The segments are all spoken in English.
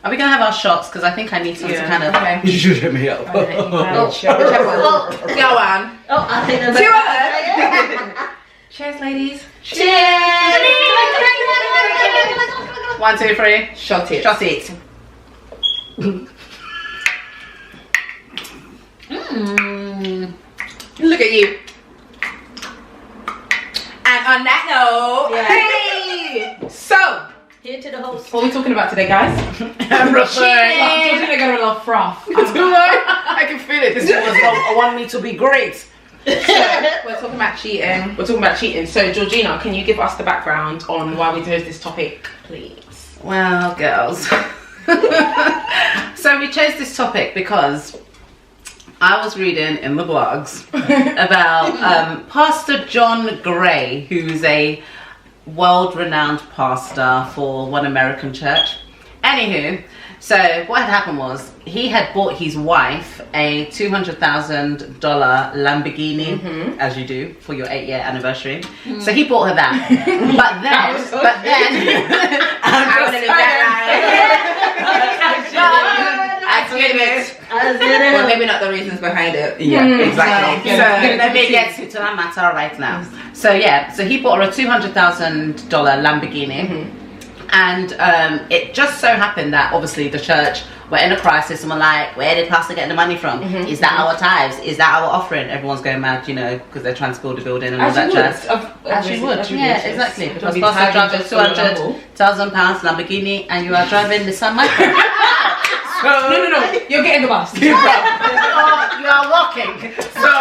Are we gonna have our shots? Because I think I need someone to kind of. Okay. You should hit me up. Go on. Oh, I think there's Two others. Cheers, ladies. Cheers! 1, 2, 3. Shot it. Shot it. Look at you. And on that note, hey! So, Here to the host. what are we talking about today, guys? I'm Georgina got a little froth. I can feel it. This was want me to be great. We're talking about cheating. We're talking about cheating. So, Georgina, can you give us the background on why we chose this topic, please? Well, girls. So we chose this topic because I was reading in the blogs about Pastor John Gray, who's a world-renowned pastor for one American church. Anywho, so what had happened was he had bought his wife a $200,000 Lamborghini, as you do for your 8-year anniversary. So he bought her that. But then, Well, maybe not the reasons behind it. Yeah, exactly. So, So let me get to that matter right now. So yeah, so he bought her a $200,000 Lamborghini. And it just so happened that obviously the church were in a crisis and were like, where did Pastor get the money from? Is that our tithes? Is that our offering? Everyone's going mad, you know, because they're trying to build a building and all that jazz. As you would, yeah, exactly. Because Pastor drives a £200,000 Lamborghini and you are driving the Sun Micro. No, you're getting the bus. You are walking. So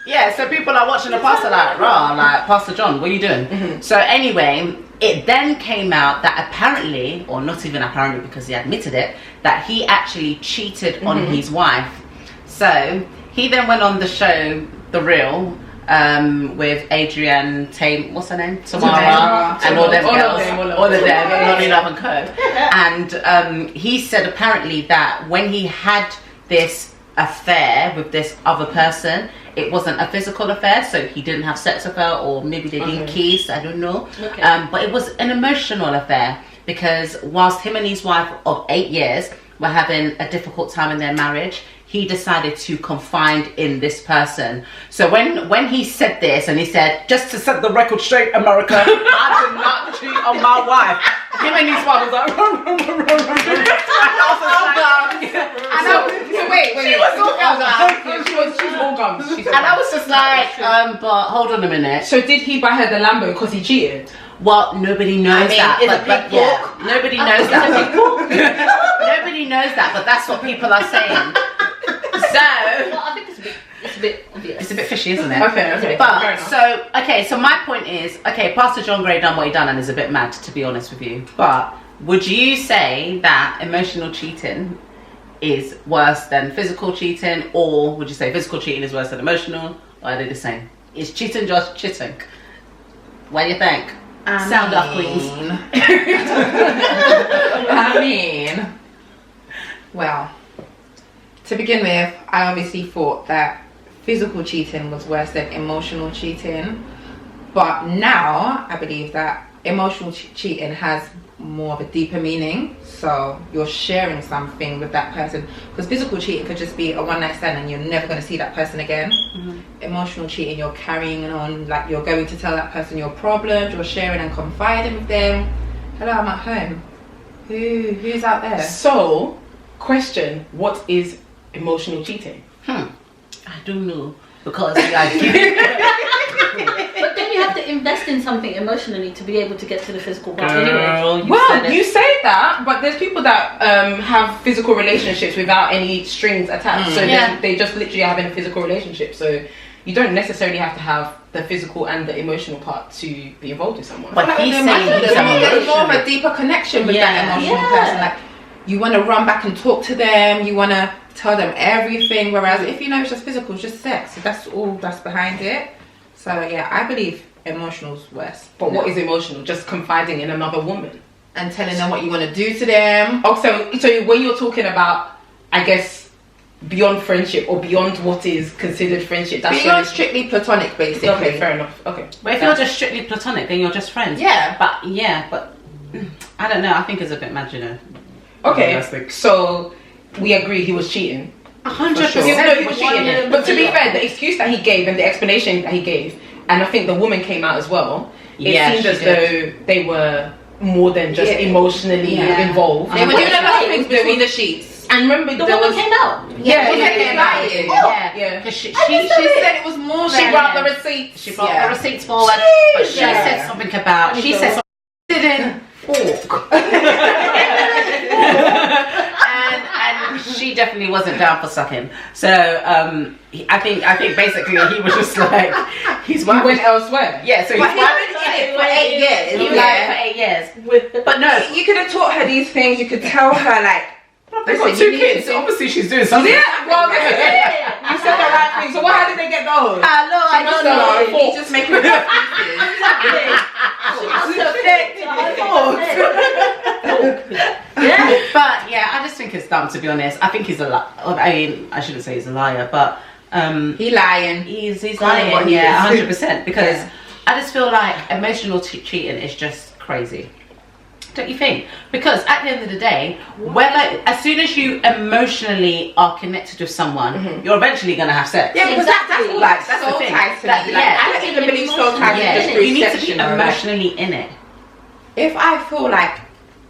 yeah, so people are watching the pastor like, raw, like, Pastor John, what are you doing? So anyway, it then came out that apparently, or not even apparently because he admitted it, that he actually cheated on his wife. So he then went on the show The Real with Adrienne Tame, what's her name? Tamara, and all them girls, all of them, Lonnie Love and Co. And he said apparently that when he had this affair with this other person, it wasn't a physical affair, so he didn't have sex with her, or maybe they didn't kiss, I don't know. But it was an emotional affair, because whilst him and his wife of 8 years were having a difficult time in their marriage, he decided to confide in this person. So when he said this, and he said, just to set the record straight, America, I did not cheat on my wife. Him and his wife was like, She's all gums. and I was just like, but hold on a minute. So did he buy her the Lambo because he cheated? Well, nobody knows that. But yeah, nobody knows that. Nobody knows that, but that's what people are saying. So Well, I think it's a bit obvious. it's a bit fishy, isn't it? Okay. But so my point is, okay, Pastor John Gray done what he done and is a bit mad, to be honest with you. But would you say that emotional cheating is worse than physical cheating, or would you say physical cheating is worse than emotional, or are they the same? Is cheating just cheating? What do you think? Sound off, queens. I mean, well, to begin with, I obviously thought that physical cheating was worse than emotional cheating, but now I believe that emotional cheating has more of a deeper meaning. So you're sharing something with that person, because physical cheating could just be a one-night stand and you're never going to see that person again. Emotional cheating, you're carrying on, like you're going to tell that person your problems, you're sharing and confiding with them. Hello, I'm at home. Who's out there? So, question, what is emotional cheating? I don't know, because we are giving. But then you have to invest in something emotionally to be able to get to the physical part anyway. You say that, but there's people that have physical relationships without any strings attached. So they just literally are having a physical relationship. So you don't necessarily have to have the physical and the emotional part to be involved with someone. But he's saying there's more of a deeper connection with that emotional person. Like, you want to run back and talk to them, you want to tell them everything, whereas if you know it's just physical, it's just sex, that's all that's behind it. So yeah, I believe emotional's worse. But what is emotional? Just confiding in another woman and telling them what you want to do to them. Oh, so when you're talking about, I guess, beyond friendship or beyond what is considered friendship, that's beyond strictly platonic, basically. Okay, fair enough. Okay. But if you're just strictly platonic, then you're just friends. Yeah. But I don't know. I think it's a bit mad, you know. Okay, Realistic. so we agree he was cheating. 100%. He was cheating. 100%. But to be fair, the excuse that he gave and the explanation that he gave, and I think the woman came out as well. It seemed she as did. though they were more than just emotionally involved. They were doing a lot of things between the sheets. And remember, The there woman was came out. yeah, Yeah. 'Cause she said it was more She than brought the receipts. She brought Yeah. the receipts forward, but she said something about didn't walk, and she definitely wasn't down for sucking. So I think basically he was just like He went elsewhere. yeah. So But he's he was in it for 8 years. He was like for 8 years, but no. You could have taught her these things. You could tell her like, They've got listen, 2 you need kids. to- So obviously she's doing something. Yeah, well, this is it. You said the right thing. So how did they get those? Hello, I don't know. He's just making excuses. Yeah. But yeah, I just think it's dumb, to be honest. I think he's a liar. I mean, I shouldn't say he's a liar, but He lying. he's Call him what lying. he Yeah, is. 100%. Because Yeah. I just feel like emotional cheating is just crazy. Don't you think? Because at the end of the day, whether as soon as you emotionally are connected with someone, you're eventually gonna have sex. Yeah, because Exactly. that's That's the soul thing. ties to That- me. Like, yeah. I don't even believe soul ties Yeah, is just you through need to sex, be you know, like, emotionally in it. if I feel like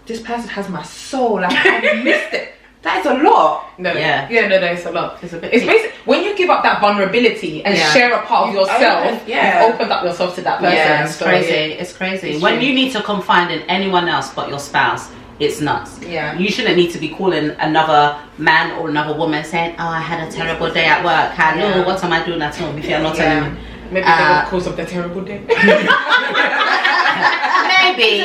this person has my soul, like I missed it, that is a lot. No, no, it's a lot. It's a bit. It's basically when you give up that vulnerability and Yeah. share a part of yourself, yeah. you've opened up yourself to that person. Yeah, it's So, crazy. yeah. It's crazy. It's When true. you need to confide in anyone else but your spouse, it's nuts. Yeah. You shouldn't need to be calling another man or another woman saying, "Oh, I had a terrible day at work. Hello, Yeah. what am I doing at home?" If you're not Yeah. telling me. Maybe they were the cause of the terrible day. Maybe,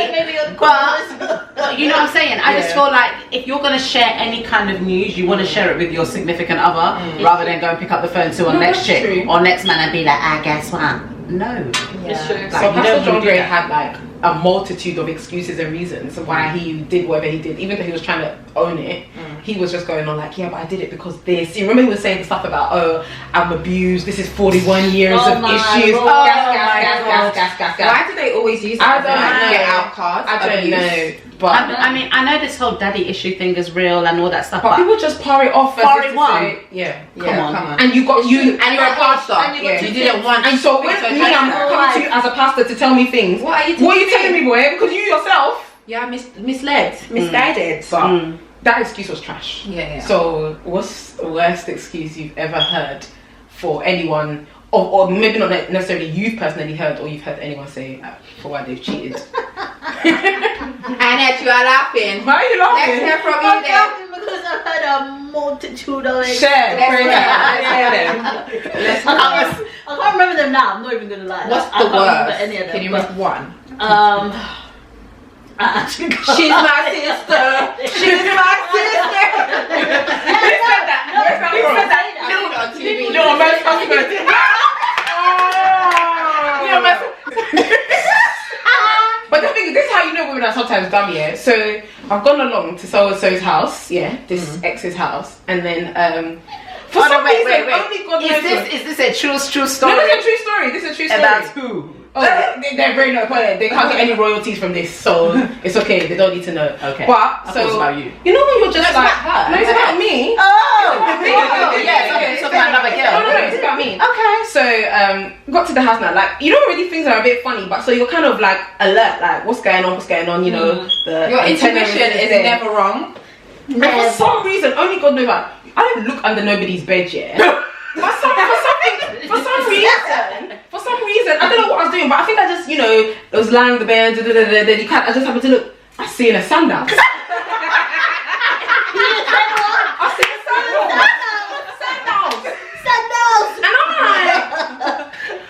but you know what I'm saying? I just feel like if you're going to share any kind of news, you want to share it with your significant other rather than go and pick up the phone to a next that's chick true. or next man and be like, "Ah, guess what?" No. It's true. Like, So you Pastor don't John do Gray that. had like a multitude of excuses and reasons why he did whatever he did, even though he was trying to own it. He was just going on like, yeah, but I did it because this. You remember he was saying stuff about, oh, I'm abused. This is 41 years Oh of my issues. God. Gas. Why do they always use I that? don't to know. get out cards. I don't abuse? know, but I mean, I know this whole daddy issue thing is real and all that stuff, but but people just par it off. as Par if it to one. say, yeah. Come on. And you got you. And you're a pastor. And you got Yeah. two You didn't kids. want. And so when to me, address I'm that. coming to you as a pastor to tell me things. What are you What are you telling telling me, boy? Because you yourself. Yeah, misled, misguided. But that excuse was trash. Yeah. So what's the worst excuse you've ever heard for anyone, or maybe not necessarily you've personally heard, or you've heard anyone say for why they've cheated? Annette, you are laughing. Why are you Let's laughing? hear from I'm you then. laughing because I've heard a multitude of it. Share. Let's Bring hear it. them. Let's hear them. I can't remember them now. I'm not even gonna lie. What's I the can't remember worst? any of them. Can you but, make one? I actually can't. She's my sister. She's my sister. Who said that? Who said that? On TV. No, my husband. Yeah, but the thing is, this is how you know women are sometimes dumb, yeah? So I've gone along to so-and-so's house, yeah, this ex's house, and then for some reason, only God knows. Is this a true No, story? this is a true story. This is a true story. About who? Oh, they're very not important. They can't get any royalties from this, so it's okay. They don't need to know. Okay. But I thought it was about you. You know when you're just No, it's like, about her. no, it's about me. Yeah, it's about another girl. No, it's about me. Okay. So got to the house now. Like, you know already things are a bit funny, but so you're kind of like alert, like what's going on. You know, the Your antenna intuition is there. never wrong. And for some reason, only God knows, like, I don't look under nobody's bed yet. For some reason, I don't know what I was doing, but I think I just, it was lying on the bed, then I just happened to look, I see in a sandal. I see a sandal. And I'm like,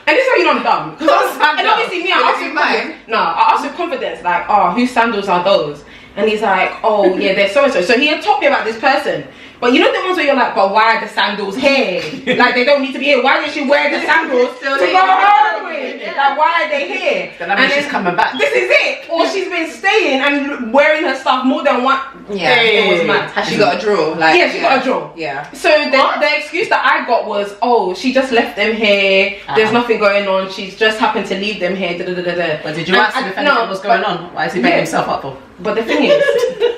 and this is how you know I'm dumb. And obviously me, I asked him mine. No, I asked with confidence, like, oh, whose sandals are those? And he's like, oh yeah, they're so and so. So he had told me about this person. But you know the ones where you're like, but why are the sandals here? Like they don't need to be here. Why did she wear the sandals to go home with? Like why are they here? Then that means she's coming back. This is it. Or she's been staying and wearing her stuff more than one. Yeah. It was mad. Has she got a draw? Like, Yeah, she got a draw. Yeah. So the excuse that I got was, oh, she just left them here. There's nothing going on. She's just happened to leave them here. But did you ask him if anything was going on? Why is he paying himself up for? But the thing is,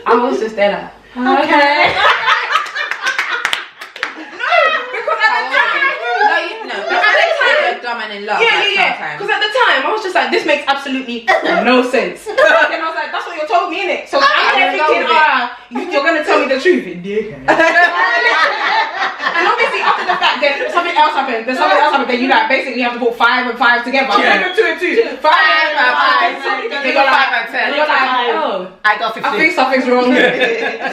I was just there like, Okay. Because at the time, you're dumb and in love. yeah. Because at the time, I was just like, this makes absolutely no sense. And I was like, that's what you told me, innit? So I'm there thinking, you're gonna tell me the truth. And obviously, after the fact, then something else happened. Then something else happened. Then you like basically have to put 5 and 5 together. Yeah. 2 and 2. 5 and 5. They got 5 and 10. You're like, oh, I got 15. I think something's wrong.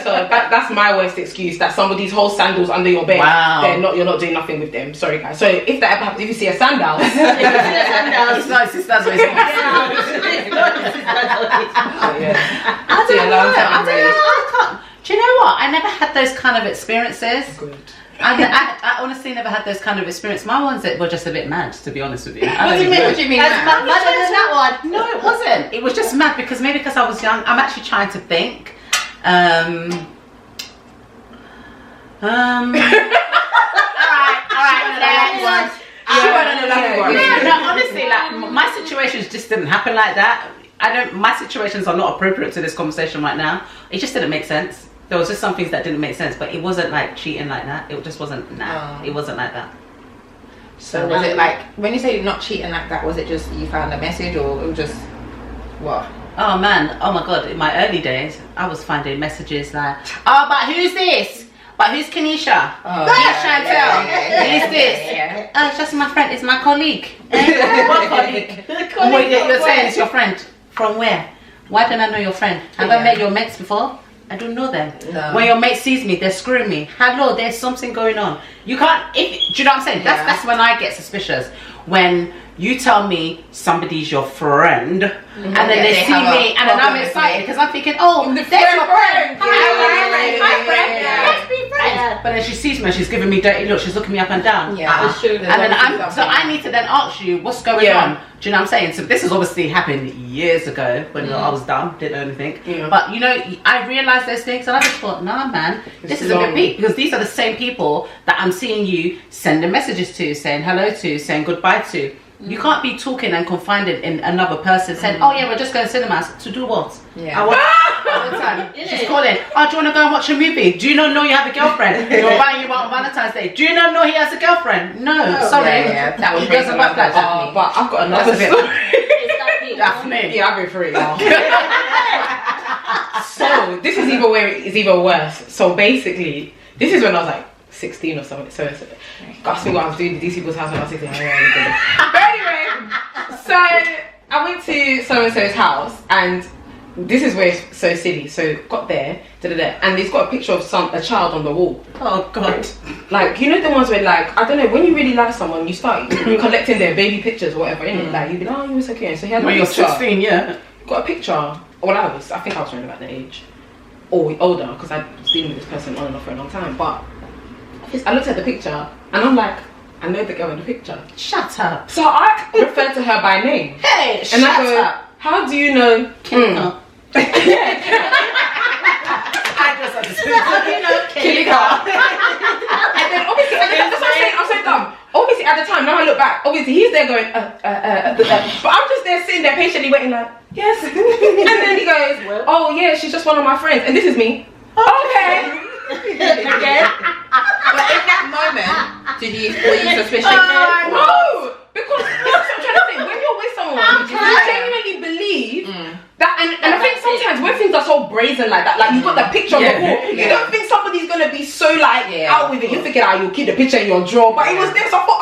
So that's my worst excuse. That somebody's whole sandals under your bed. Wow. You're not doing nothing with them. Sorry, guys. So if that ever happens, if you see a sandal, It's not his sister's voice. Yeah. I don't know. I can't. Do you know what? I never had those kind of experiences. good. I honestly never had those kind of experiences. My ones were just a bit mad, to be honest with you. What do you mean? That's madder than that one. No, it wasn't. It was just mad because maybe because I was young. I'm actually trying to think. Alright, no, honestly, like my situations just didn't happen like that. My situations are not appropriate to this conversation right now. It just didn't make sense. There was just some things that didn't make sense, but it wasn't like cheating like that. It just wasn't. It wasn't like that. So was it like, when you say not cheating like that, was it just you found a message or it was just what? Oh man, oh my god, in my early days, I was finding messages like, oh, but who's this? But who's Kenisha? Oh, Who's Chantel? Who's this? Yeah. Oh, it's just my friend, it's my colleague. What colleague? Wait, you're saying it's your friend. From where? Why don't I know your friend? Have I met your mates before? I don't know them. No. When your mate sees me, they're screwing me. Hello, there's something going on. You can't, do you know what I'm saying? Yeah. That's when I get suspicious. When you tell me somebody's your friend, and then they see me, and then I'm excited because I'm thinking, oh, there's your friend. Hi, friend. Let's be friends. Yeah. But then she sees me and she's giving me dirty looks. She's looking me up and down. Yeah. And then I need to then ask you what's going on. Do you know what I'm saying? So this has obviously happened years ago when I was dumb, didn't know anything. Yeah. But you know, I realised those things and I just thought, nah, man, this is a bit big because these are the same people that I'm seeing you sending messages to, saying hello to, saying goodbye to. You can't be talking and confiding in another person saying, oh yeah, we're just going to cinemas. To do what? Yeah. I want all the time. She's calling, oh, do you want to go and watch a movie? Do you not know you have a girlfriend? You're buying you out on Valentine's Day. Do you not know he has a girlfriend? No, sorry. Yeah. That was He doesn't work like that. But I've got another That's a story. Daphne. Yeah, I've been through it now. So this is either where it is even worse. So basically, this is when I was like 16 or something. So ask me what I was doing at these people's house when I was 16. But anyway, so I went to so and so's house, and this is where it's so silly. So got there, and it's got a picture of a child on the wall. Oh God. Like, you know the ones where, like, I don't know, when you really like someone, you start collecting their baby pictures or whatever, innit? Like, you'd be like, oh, you were so cute. So he had When a you're picture. 16, yeah. Got a picture. Well, I think I was around about that age. Or older, because I was dealing with this person on and off for a long time. But I looked at the picture, and I'm like, I know the girl in the picture. Shut up. So I referred to her by name. Hey, And shut I go, up. how do you know? I just understood. Kilika. And then obviously, that's what I'm saying, I'm so dumb. Obviously at the time, now I look back, obviously he's there going, but I'm just there sitting there patiently waiting like, yes. And then he goes, oh yeah, she's just one of my friends. And this is me. Okay. But in that moment, were you suspicious? No, because that's what I'm trying to say. When you're with someone, you genuinely believe that, and I think sometimes when things are so brazen like that, like you've got the picture on the wall, you don't think somebody's gonna be so like out with it. You thinking, you'll keep the picture in your drawer, but it was there, so I thought,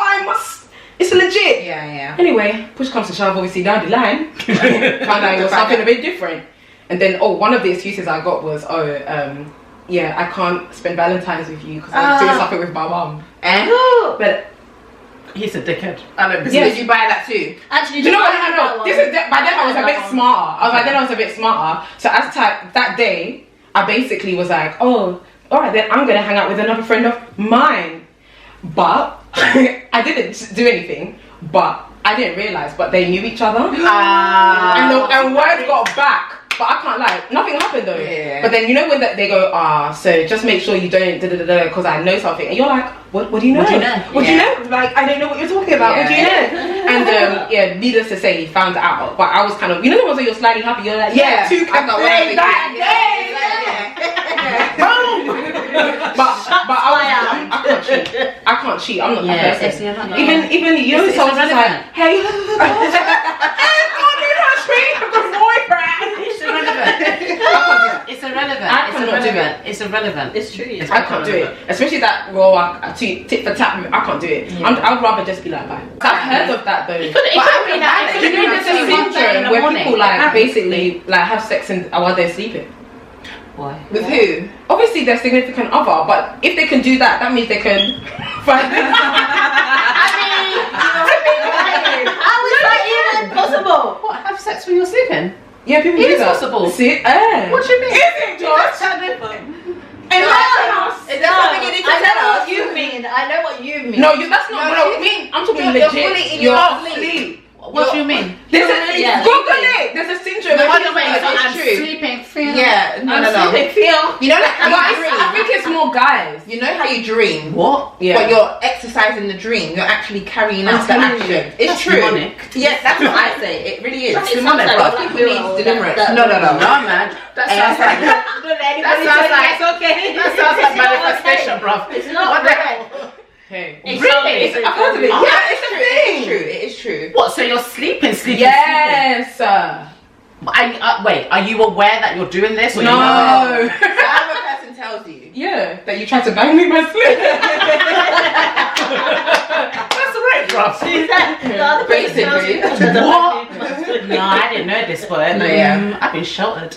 it's legit. Yeah. Anyway, push comes to shove, obviously down the line, found out it was something a bit different, and then one of the excuses I got was, yeah, I can't spend Valentine's with you because I'm doing something with my mum. But he's a dickhead. I don't did you buy that too? Actually, you know what? No. By then I was a bit smarter. So that day, I basically was like, oh, all right, then I'm gonna hang out with another friend of mine. But I didn't do anything. But I didn't realize. But they knew each other, and word got back. But I can't lie, nothing happened though. Yeah. But then you know when they go, so just make sure you don't because I know something, and you're like, what do you know? What do you know? What do you know? Like, I don't know what you're talking about. What do you know? And needless to say, he found out. But I was kind of, you know the ones where you're slightly happy, you're like, two can play that game. cheat. I'm not Yeah, that it's- person. yeah, not- Even you know, It's someone's just like, irrelevant. hey, It's irrelevant. It's irrelevant. I It's cannot do irrelevant. It's irrelevant. It's true. Yeah. I can't do it, especially that raw tit for tat. I can't do it. I'd rather just be like, bye. I've heard of that though. It could be that. Do you know there's a syndrome where people like basically like have sex while they're sleeping? Why? With who? Obviously their significant other, but if they can do that, that means they can find How is that even possible? What? Have sex when you're sleeping? Yeah, people It do is that. possible. See? What do you mean? Is it, Josh? Imagine us. Is there something you need to I tell know us? what you mean. I know what you mean. No, that's not No, what I you- mean. I'm talking you're legit. fully in You're your asleep. What do you mean? There's Yeah. Google it. There's a syndrome. No, where by the people way, like, it's I'm true. sleeping. Feel. Yeah, no. Feel. You know, like how But you dream. I think it's more guys. You know how you dream. What? Yeah. But you're exercising the dream. You're actually carrying out the telling you. action. It's That's true. demonic. Yeah, that's what I say. It really is. That's It sounds demonic, like bro. Black People need Mirror, deliverance. that- No. No, man. That sounds like. That sounds like manifestation, bro. It's not. What the right. hell? Hey. It's Really? something. I've heard of it. Oh. Yeah, it's a thing. It is true. What? So you're sleeping? Yes. Wait, are you aware that you're doing this? Or No. You know So other person tells you. Yeah, that you tried to bang me in my sleep. that's right, bro. The other person tells you. Basically. What? No, I didn't know this, but No, yeah. I've been sheltered.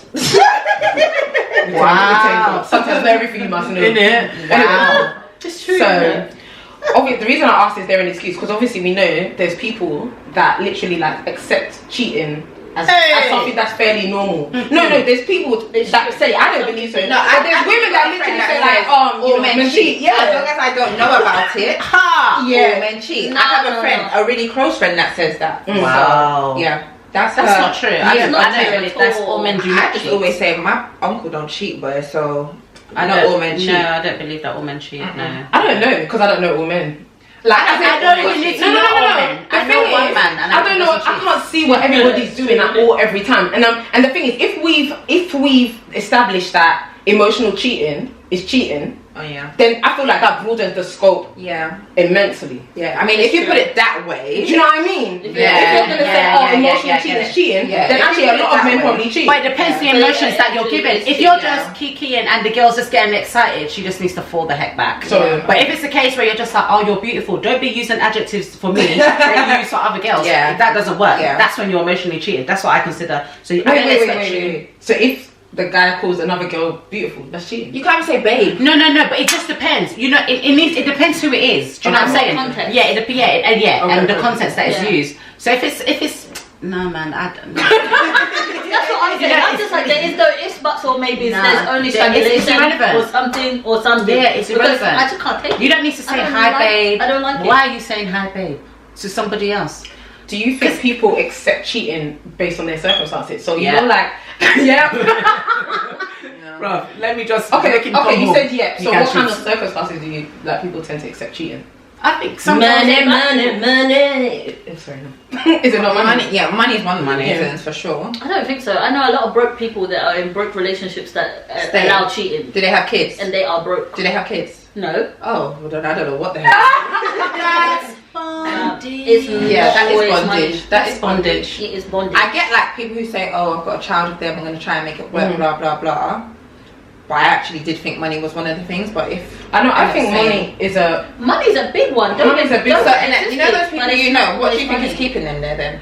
Wow. Sometimes not everything you must know. Innit? Wow. It's true. So, the reason I asked is there an excuse? Because obviously we know there's people that literally like accept cheating as something that's fairly normal. No, there's people that say I don't believe so. No, but there's women that literally say like, all men cheat. Yeah. As long as I don't know about it. Ha! All men cheat. No, I have a no, friend, a really close friend that says that. Mm. Wow. So, yeah. That's Not true. I Yeah, don't, not I don't true really. at That's all. all men do. I not just cheat. always say my uncle don't cheat, boy. So I know don't- all men cheat. No, I don't believe that all men cheat. No. I don't know because I don't know all men. Like I don't really need to know all men. The I thing know one is, man, and I don't know. doesn't I cheat. can't see what everybody's doing at all every time. And the thing is, if we've established that emotional cheating is cheating, Oh yeah. then I feel like that broadens the scope Yeah. immensely. Yeah. I mean, if you put it that way. Do you know what I mean? Yeah, If you're gonna say, yeah, oh, emotional yeah, cheating yeah. is cheating, Yeah. then If actually you a put it lot of that men way. probably cheat. But it depends the Yeah. emotions that you're Actually, giving. it's If true, you're yeah. just kikiing and the girl's just getting excited, she just needs to fall the heck back. So- but if it's the case where you're just like, oh, you're beautiful, don't be using adjectives for me that you use for other girls. Yeah. That doesn't work. Yeah. That's when you're emotionally cheated. That's what I consider. So I don't Wait. expect you. So if the guy calls another girl beautiful, that's cheating. You can't say babe. No, but it just depends. You know, it depends who it is. Do you know what I'm Okay. saying? Context. Yeah, and the Okay. context that is Yeah. used. So if it's no man, I don't know. That's what I'm saying. Yeah, I'm just like there is no ifs, buts, or maybes. Nah, There's only it's strangulation irrelevant. or something. Yeah, it's Because irrelevant. I just can't take it. You don't need to say I don't hi, like- babe. I don't like it. Why are you saying hi, babe, to somebody else? Do you think people accept cheating based on their circumstances? So Yeah. you're like, yeah. Bro, let me just Okay, make him come you home. said yeah. You So can what kind of choose. circumstances do you like people tend to accept cheating? I think sometimes money. Sorry, no. Is it not money? Money. Yeah, money is one of the Money. reasons for sure. I don't think so. I know a lot of broke people that are in broke relationships that Stay. allow cheating, Do they have kids? and they are broke. Do they have kids? No. Oh, well, then I don't know what the hell. that's It's Yeah, that always is bondage. money. That is bondage. It is bondage. I get like people who say, "Oh, I've got a child with them. I'm going to try and make it work." Mm. Blah blah blah. But I actually did think money was one of the things. But if I know. I I'm think saying- money is a. Money's a big one. Money's a big- don't so, get and you know those people twisted. you know, what do you think Money's is keeping them there then?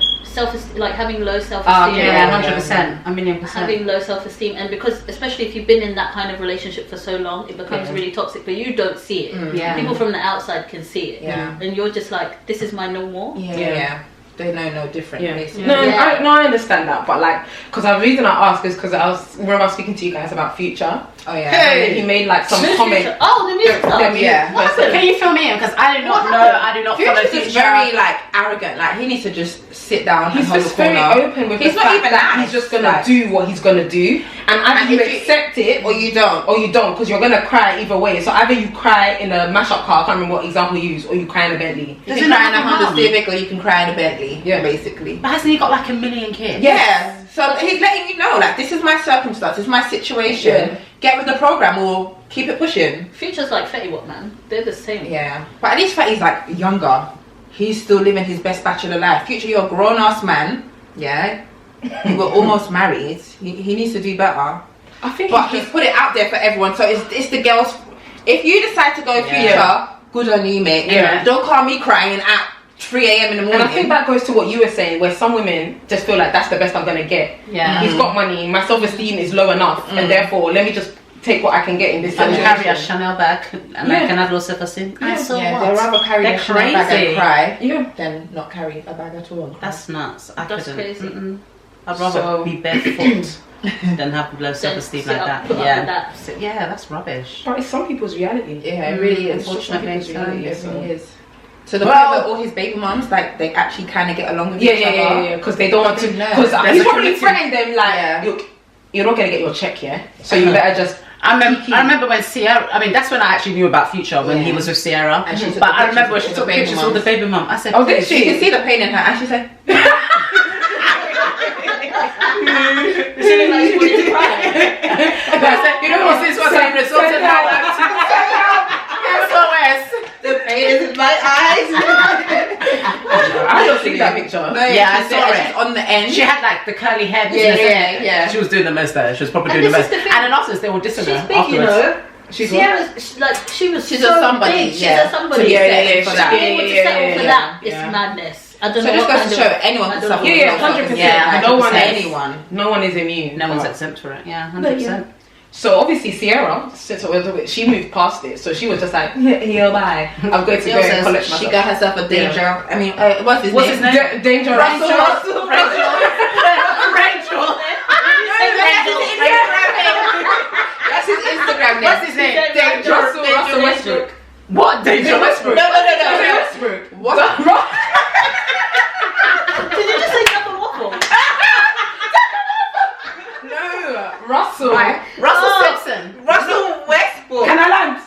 like having low self-esteem. yeah, 100%, a million percent. Having low self-esteem, and because especially if you've been in that kind of relationship for so long, it becomes Yeah. really toxic, but you don't see it. Yeah. People from the outside can see it. Yeah. And you're just like, this is my normal. Yeah. They know no different. Yeah. Basically. No, Yeah. I understand that, but like, because the reason I ask is because I was speaking to you guys about Future. Oh yeah. And he made like some Music- comment. Oh, the music stuff. Yeah. Can you fill me in? Because I do not know. I do not follow Future's Future. just very like arrogant. Like he needs to just sit down He's and hold just the very corner. open with He's the not fact even that nice, he's just gonna like- do what he's gonna do, and either And you if you- accept it Or you don't. or you don't, because you're gonna cry either way. So either you cry in a mashup car, I can't remember what example you use, or you cry in a Bentley. You can cry in a Honda Civic or you can cry in a Bentley. Yeah. Basically. But hasn't he got like 1 million kids? Yeah. So he's letting you know, like, this is my circumstance, this is my situation. Yeah. Get with the program or keep it pushing. Future's like Fetty Wap, man. They're the same. Yeah, but at least Fetty's like younger. He's still living his best bachelor life. Future, you're a grown ass man. Yeah, you were almost married. He needs to do better. I think But he's put it out there for everyone. So it's the girls. If you decide to go Future, good on you, mate. Yeah. Don't call me crying at 3 a.m. in the morning. And I think that goes to what you were saying, where some women just feel like that's the best I'm gonna get. Yeah. He's got money, my self-esteem is low enough, and therefore let me just take what I can get in this I can situation. carry a Chanel bag and I can have low self-esteem. Yeah. So yeah, what? they'd rather carry They're a Chanel bag crazy. and cry Yeah. than not carry a bag at all. That's nuts. I That's couldn't. crazy. Mm-mm. I'd rather So- be barefoot than have low self-esteem sit like up, that. put up Yeah. with that. So, yeah, that's rubbish. But it's some people's reality. Yeah, it really is. Unfortunately, It's so, really It is. really is. To the Well- point where all his baby mums, like, they actually kind of get along with each other. Because they don't want to. No. Because There's he's a probably committee. threatening them like, Yeah. you're not gonna get your check, yeah. So you better just. I remember when Sierra, I mean, that's when I actually knew about Future, when he Yeah. was with Sierra. And she took But the I remember when pictures she of took the baby pictures of all the mums. baby mum. I said, Oh, did please. You she? can see the pain in her, and she said, She looked like she wanted to cry. I said, you know what, this was a result of how SOS. the pain is in my eyes. I don't see that picture. No, Yeah, I she saw said, it. and she's on the end. She had like the curly hair. Yeah, business. yeah. She was doing the most there. She was probably And doing the this most. is the thing. And then afterwards, they were dissing She's her big, you afterwards. know. She's Sierra's like She's so a somebody, big. She's yeah. a somebody. To be Yeah, yeah, settled yeah, for she- that. Being able to settle for that, it's Yeah. madness. I don't So know just what goes kind to of. show anyone I can don't suffer. know. with Yeah, low 100%. self-esteem. Yeah, no one 100%. Anyone. No one is immune. No one's But- exempt for it. Yeah, But 100%. So obviously Sierra, since she moved past it, so she was just like, yeah, bye. I'm going to go She and collect She myself. got herself a danger. I mean, what's his name? Danger Russell. Russell. Rachel. That's his Instagram name. What's his name? Russell Westbrook. What? Danger Westbrook. No. Westbrook. What? Did you just say double waffle? No, Russell. Russell Oh. Simpson. Russell Westbrook. Can I land?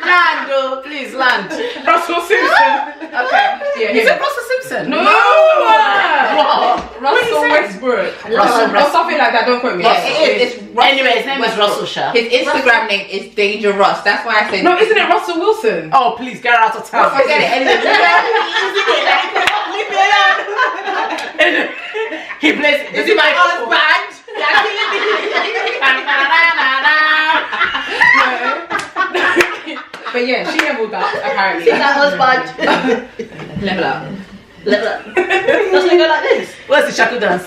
Land, oh, please land. Russell Simpson. Okay. Yeah, Is him. it Russell Simpson? No. What? Russell Westbrook. Russell. Or something like that. Don't quote me. Yeah, it is. It's Russell Anyway, his name is Westbrook. Russell Shah. His Instagram name is Danger Russ. That's why I said. No, isn't it Russell Wilson? Oh, please get her out of town. Forget it. Anyway, He plays. is it my husband? But yeah, she leveled up apparently. See that husband? Level up. Level up. Doesn't it go like this? Where's the shaku dance?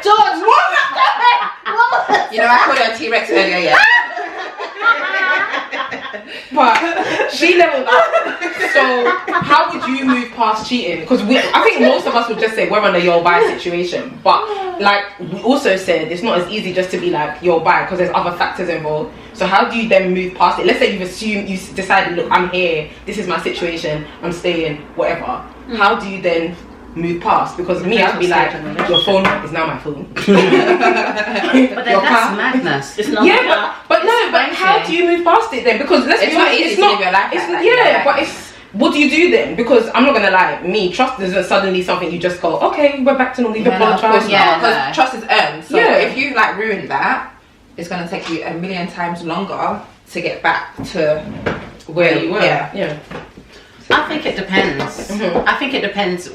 George, what? What? You know, I called her a T-Rex earlier, yeah. But she leveled up. So how would you move past cheating? Because I think most of us would just say we're on a you'll buy situation. But like we also said, it's not as easy just to be like you'll buy because there's other factors involved. So how do you then move past it? Let's say you decided, look, I'm here. This is my situation. I'm staying. Whatever. How do you then move past? Because me, I'd be like, your phone is now my phone. But then Your that's car? madness. It's not. Yeah, but how do you move past it then? Because let's It's be not honest, easy it's to not. live your life It's, like that, yeah, yeah. but it's. What do you do then? Because I'm not gonna lie, me, trust isn't suddenly something you just go, okay, we're back to normal, you No, of apologize. course Yeah, not. Because no. trust is earned. So Yeah. if you like ruined that, it's gonna take you a million times longer to get back to Where you were. Yeah. I think it depends. I think it depends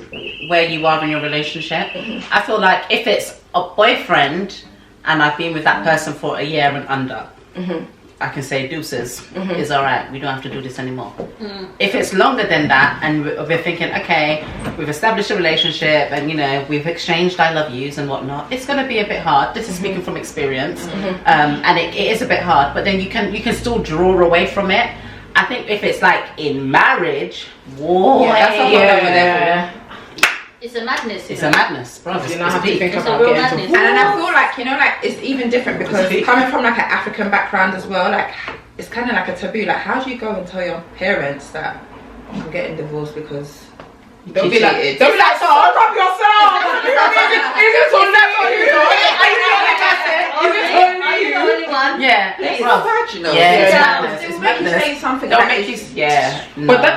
where you are in your relationship. I feel like if it's a boyfriend and I've been with that person for a year and under, I can say deuces, is alright, we don't have to do this anymore. If it's longer than that and we're thinking, okay, we've established a relationship and you know, we've exchanged I love yous and whatnot, it's going to be a bit hard. This is speaking from experience. And it is a bit hard, but then you can still draw away from it. I think if it's like in marriage, whoa, Yeah, that's a whole other level. It's a madness. it's a madness, bro. You It's now have to deep. think It's a about real getting madness. to And then I feel like, you know, like it's even different because deep. coming from like an African background as well, like it's kind of like a taboo. Like, how do you go and tell your parents that I'm getting divorced because They'll be like, cheated? so up yourself. Is it so level? Are you the only person? Is it Are you the only one? Yeah. Yeah. It's Bruv. not bad, you know. Yeah, It's it's madness. madness. It's make you say something They'll that make you, is- yeah.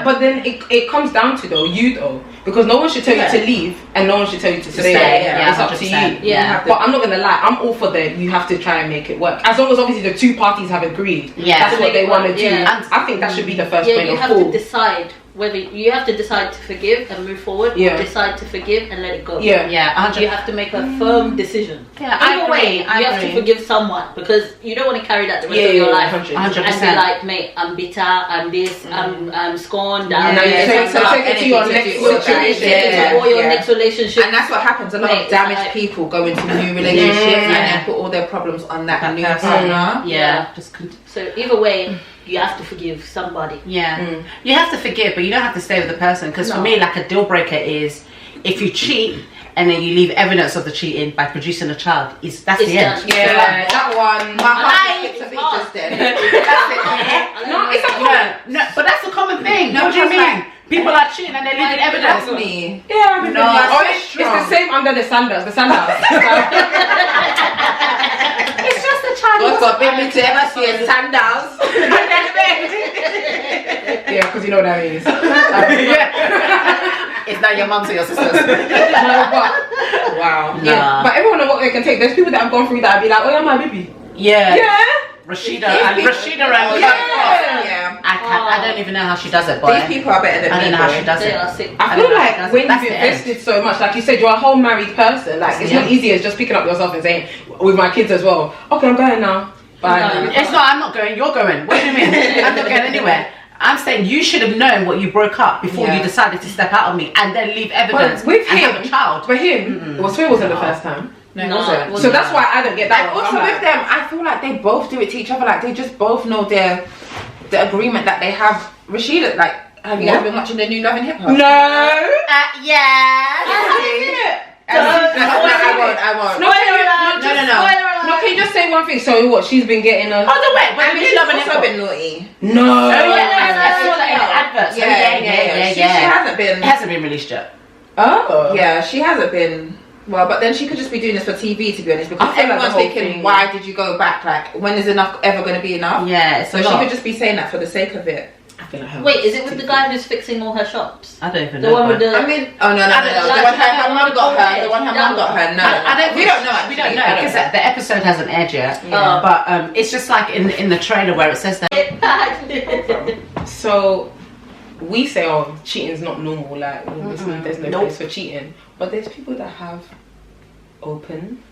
But then it comes down to you because no one should tell Yeah. you to leave and no one should tell you to stay. yeah, It's up to 100%. you. Yeah. But I'm not gonna lie, I'm all for you have to try and make it work. As long as obviously the two parties have agreed. Yeah. That's what they want to do. Yeah. And I think that should be the first Yeah, point you of have call. to decide whether you have to decide to forgive and move forward, Yeah. or decide to forgive and let it go. Yeah. Yeah, 100%. You have to make a firm decision. Yeah, I Either agree, way, I you have to agree. forgive someone because you don't want to carry that the rest Yeah, of your yeah, life 100%. and be 100%. like, mate, I'm bitter, I'm this, I'm scorned, Yeah, I'm now you yeah, take, it's so a lot take of it to your energy to next do all that. situation. yeah, or your yeah. next relationship. And that's what happens. A lot Mate, of damaged like- people go into new relationships and Yeah. then put all their problems on that That new person. partner. Yeah. Just So either way, you have to forgive somebody. yeah. You have to forgive, but you don't have to stay with the person. Because for me, like a deal breaker is if you cheat and then you leave evidence of the cheating by producing a child. That's It's the end. done. Yeah, that one. My heart Hi, skips a beat it's just then. That's it. No, it's a No, but that's a common thing. No, what do you because, mean? like, People are cheating and they're leaving evidence. That's me. Yeah, No. oh, so it's strong. the same under the sandals. The sandals. It's just a child. God forbid me to ever see a sandals. Yeah, because you know what that means. It's not your mum's or your sister's. No, but wow. Nah. Yeah, but everyone knows what they can take. There's people that have gone through that and be like, oh yeah, my baby. Yeah. Yeah. Rashida and Yeah. Yeah. I don't even know how she does it, boy. These people are better than I me. don't know how boy. she does They it. are sick. I I feel don't know, like that's- when that's you've the end. invested so much, like you said, you're a whole married person. Like it's not Yeah. easy as just picking up yourself and saying, with my kids as well. Okay, I'm going now. Bye. No. It's not, I'm not going, you're going. What do you mean? I'm not going anywhere. I'm saying you should have known what you broke up before Yeah. you decided to step out on me and then leave evidence But with and him, have a child. for him, it wasn't the first time. No, it No, wasn't. it wasn't. So that's why I don't get that And one. also I'm with like, them, I feel like they both do it to each other. Like they just both know the agreement that they have. Rashida, like, have you guys What? been watching the new Love and Hip Hop? no. Yeah. I won't. No, No, can you just say one thing? So what? She's been getting a. Oh, no, wait. But I mean, you she's love an also been naughty. No. Oh, yeah, I saw that in the adverts. She hasn't been. It hasn't been released yet. Oh. Yeah, she hasn't been. Well, but then she could just be doing this for TV, to be honest, because I feel like the everyone's whole thinking, thing- why did you go back? Like, when is enough ever going to be enough? Yeah, it's So a she lot. could just be saying that for the sake of it. I feel like her. Wait, is it with the guy who's fixing all her shops? I don't even The know. one with but- the. I mean, oh no. I don't- The like, one her mum got her. The one her mum got her. No, I don't. We don't know. We don't actually. know because the episode hasn't aired yet. Yeah. But it's just like in the trailer where it says that. So we say, oh, cheating's not normal. Like, obviously, there's no Nope. place for cheating. But there's people that have open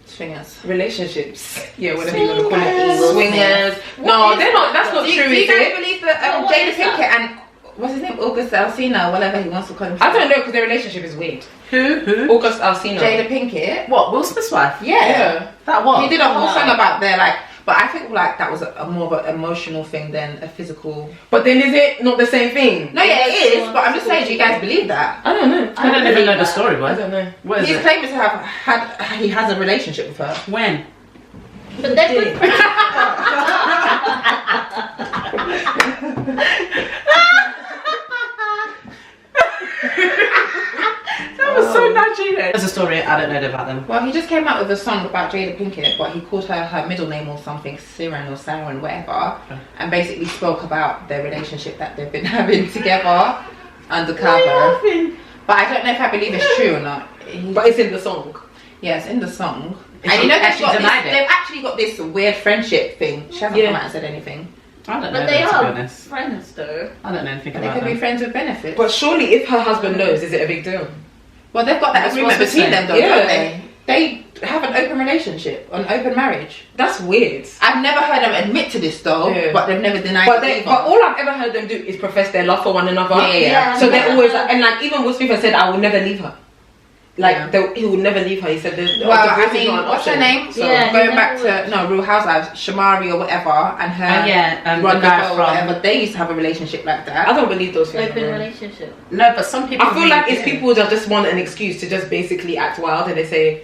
Swingers. relationships. Yeah, whatever you want to call it. Swingers. Swingers. No, they're not. That's not Do true. you Is guys it? believe that What Jada is that? Pinkett and what's his name, August Alsina, whatever he wants to call him? I don't know because their relationship is weird. Who? August Alsina. Jada Pinkett. What? Will Smith's wife? Yeah. That what? He did a whole No. song about their like, but I think like that was a more of an emotional thing than a physical. But then is it not the same thing? No, yeah, it is. But I'm just saying, do you guys believe that? I don't know. I don't even know the story, I boy. don't know. What is He's it? claiming to have he has a relationship with her. When? But they're good. That was so Nigerian. There's a story I don't know about them. Well, he just came out with a song about Jada Pinkett, but he called her middle name or something, Siren or Siren, whatever, and basically spoke about their relationship that they've been having together undercover. But I don't know if I believe it's true or not. But it's in the song. Yes, in the song. Is And she you know actually denied it? they've actually got this weird friendship thing. She hasn't Yeah. come out and said anything. I don't know. But they them, to be are honest. friends though. I don't know anything But they about could be them. friends with benefits. But surely, if her husband knows, is it a big deal? Well, they've got that That's agreement what's between saying. them, though, Yeah. don't they? They have an open relationship, an open marriage. That's weird. I've never heard them admit to this though, Yeah. but they've never denied But it either. all I've ever heard them do is profess their love for one another. Yeah. So they're always like, and like even Will Smith has said, I will never leave her. Like Yeah. he will never leave her. He said, Well, I divorce is mean, not an what's her option. name? So, Yeah. Going he back never to Real Housewives, Shamari or whatever, and her the Ron guy Nicole or from. whatever, they used to have a relationship like I that. don't believe those things. Open bro. relationship. No, but some people. I feel really like it's do. people that just want an excuse to just basically act wild and they say,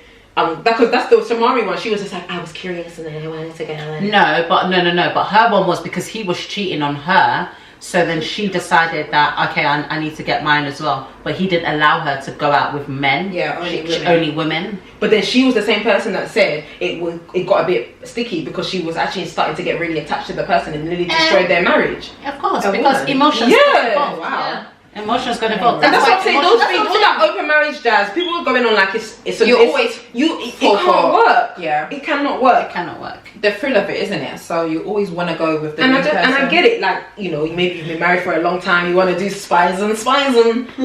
because that's the Shamari one. She was just like, I was curious and then I wanted to go. No, but no. But her one was because he was cheating on her. So then she decided that, okay, I need to get mine as well. But he didn't allow her to go out with men. Yeah, only women. But then she was the same person that said it got a bit sticky because she was actually starting to get really attached to the person and nearly destroyed their marriage. Of course, A because woman. emotions. Yeah. Wow. Yeah. Emotions got involved. And that's what I'm saying. Those emotions- things, all that open marriage jazz, people are going on like it fall can't for- work. Yeah. It cannot work. It cannot work. The thrill of it, isn't it? So you always want to go with the And new I person. get it. Like, you know, maybe you've been married for a long time. You want to do spies and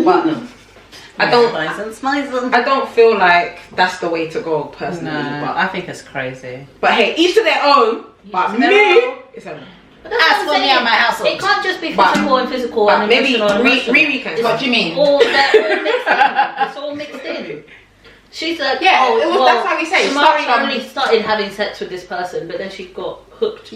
but no. I don't feel like that's the way to go personally. No, But I think it's crazy. hey, each to their own. But to their me, own. it's a But that's As what I'm for me saying. and my household. It can't just be But- physical and physical but and maybe emotional and emotional. Riri can. It's What do you mean? all mixed in. It's all mixed in. She's like, Yeah, oh, it was- well, that's how we say it. Shamari Start from- only started having sex with this person, but then she got hooked.